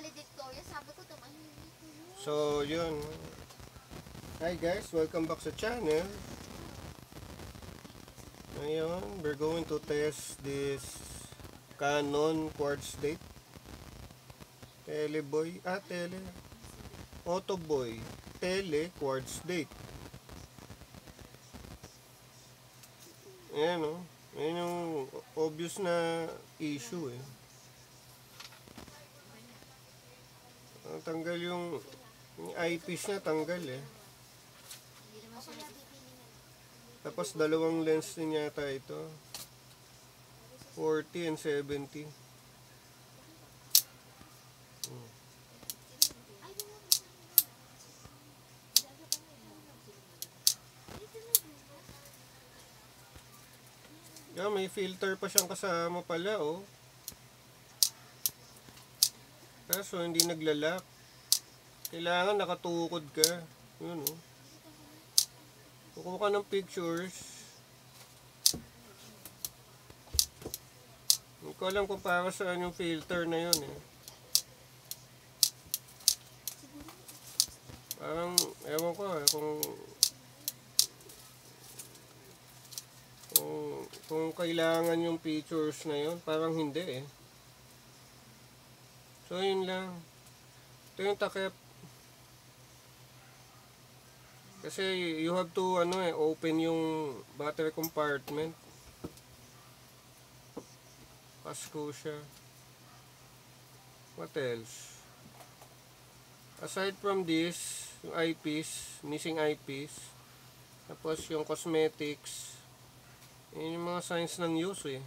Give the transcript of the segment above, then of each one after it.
valedictorian, sabi ko tumahimik ko yun. So, yun. Hi guys, welcome back sa channel. Ngayon, we're going to test this Canon quartz date. Autoboy Tele quartz date. Ayan o. Ayan yung obvious na issue eh. Tanggal yung eyepiece niya, tanggal eh. Tapos dalawang lens din yata ito. 40 and 70. May filter pa siyang kasama pala oh. Kaso hindi naglalak. Kailangan nakatukod ka. Yun oh. Kukuha ka ng pictures. Hindi ko alam kung para saan yung filter na yun eh. Parang, ewan ko eh, kung kailangan yung pictures na yun, parang hindi eh. So yun lang. Ito yung takip. Kasi you have to open yung battery compartment. Pasko siya. What else? Aside from this, yung eyepiece, missing eyepiece, tapos yung cosmetics, yun yung mga signs ng use eh.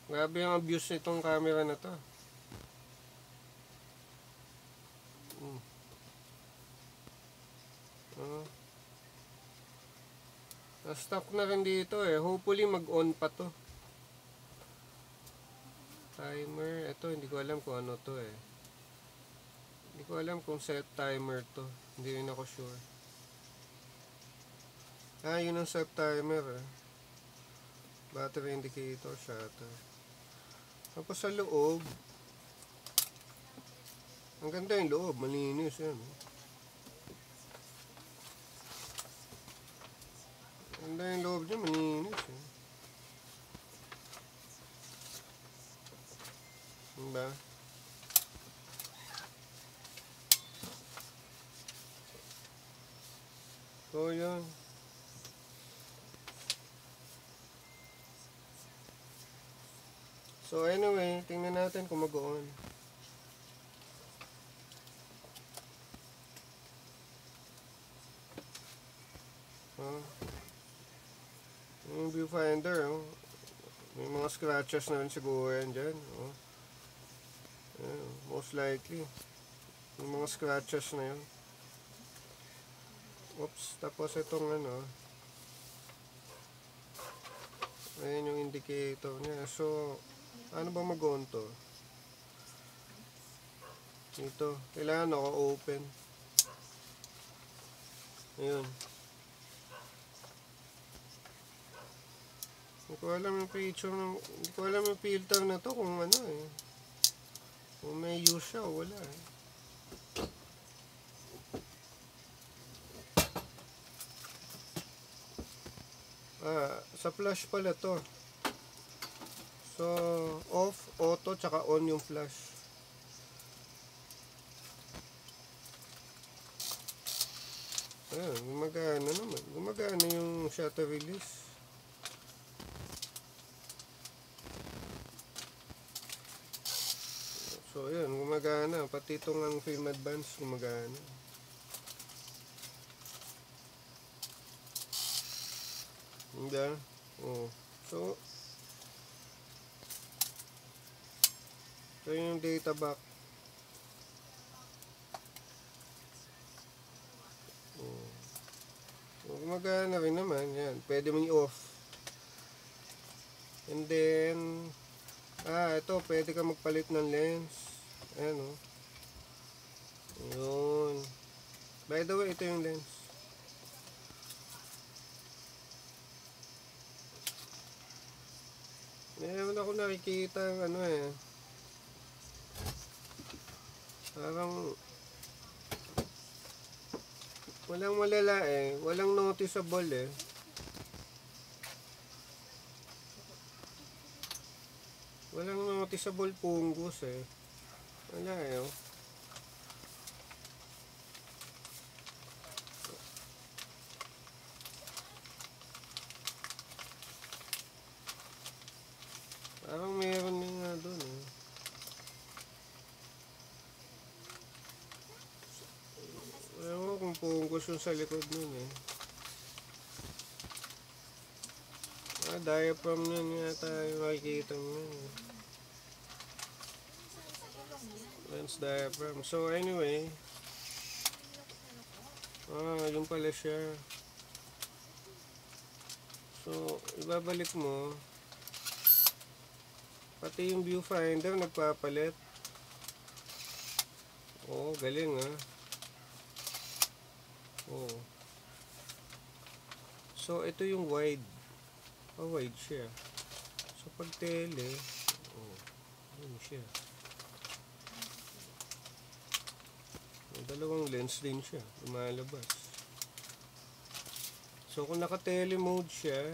Grabe yung abuse nitong camera na to. Na-stuck na rin dito eh. Hopefully mag-on pa to. Timer. Ito hindi ko alam kung ano to eh. Hindi ko alam kung set timer to. Hindi rin ako sure. Yun ang set timer eh. Battery indicator, shutter. Tapos sa loob, ang ganda yung loob, malinis yan. Ang ganda yung loob niya, malinis eh. Diba? So yan. So anyway, tingnan natin kung mag-on. Yung viewfinder, may mga scratches na rin siguro yan dyan. Most likely. Yung mga scratches na yun. Oops, tapos itong ayan yung indicator niya. So, ano ba mag-on to? Ito, kailangan naka-open. Ayun. Hindi ko alam yung picture hindi ko alam yung filter na to kung ano eh. Kung may use siya o wala eh. Sa flash pala to. So, off, auto, tsaka on yung flash. Gumagana naman. Gumagana yung shutter release. So, yun, gumagana. Pati itong ang film advance, gumagana. Hindi. So, ito yung data back. Gumagana rin naman. Yan. Pwede mong i-off. And then, ito. Pwede ka magpalit ng lens. Ayan o. Yun. By the way, ito yung lens. Meron ako nakikita ano eh. Parang walang malala eh. Walang noticeable eh. Walang noticeable fungus eh. Wala eh. Oh. Parang meron din nga doon eh. Ewan kung fungus yung sa likod nun eh. Diaphragm nun yata yung makikita mo yun eh. Lens diaphragm. So anyway. Yung pala siya. So, ibabalik mo. Pati yung viewfinder nagpapalit. Oh, galing ah. Oh. So, ito yung wide. Wide siya. So, pag tele, yun siya. May dalawang lens din siya. Lumalabas. So, kung naka-tele mode siya,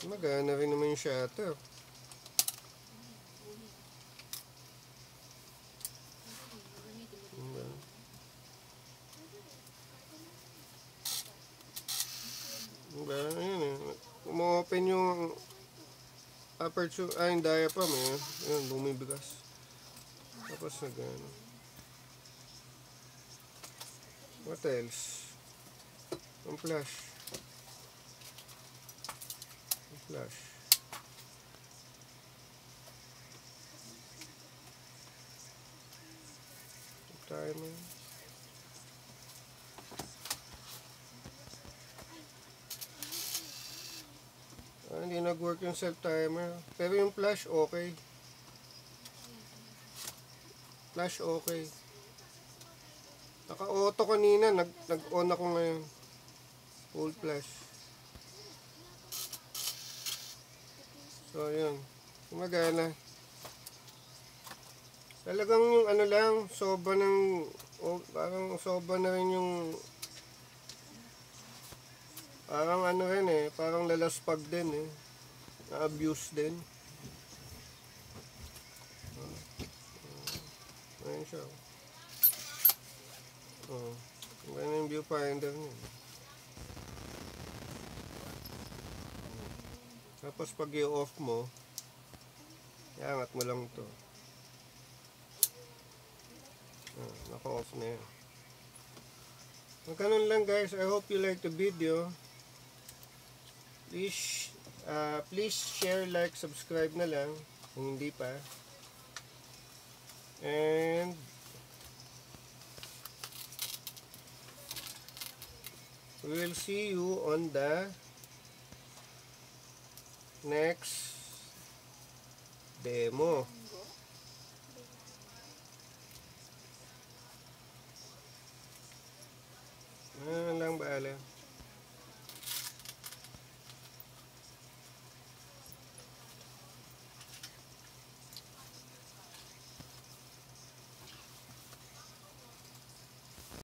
magana rin naman yung shutter. Ayan eh. Umu-open yung aperture, yung diaphragm eh. Ayan, bumibigas. Tapos nagano. What else? Ang flash. Flash. Timer. Hindi nag-work yung self-timer. Pero yung flash, okay. Flash, okay. Naka-auto kanina. Nag-on ako ngayon. Full flash. So, yun. Gumagana. Talagang yung ano lang, soba ng, parang soba na rin yung, parang ano rin eh, parang lalaspag din eh. Na-abuse din. Ayan siya. Ganyan yung viewfinder niya. Tapos pag i-off mo, iangat mo lang ito. Naka-off na yan. Ganun lang guys. I hope you like the video. Please share, like, subscribe na lang kung hindi pa. And we'll see you on the next demo.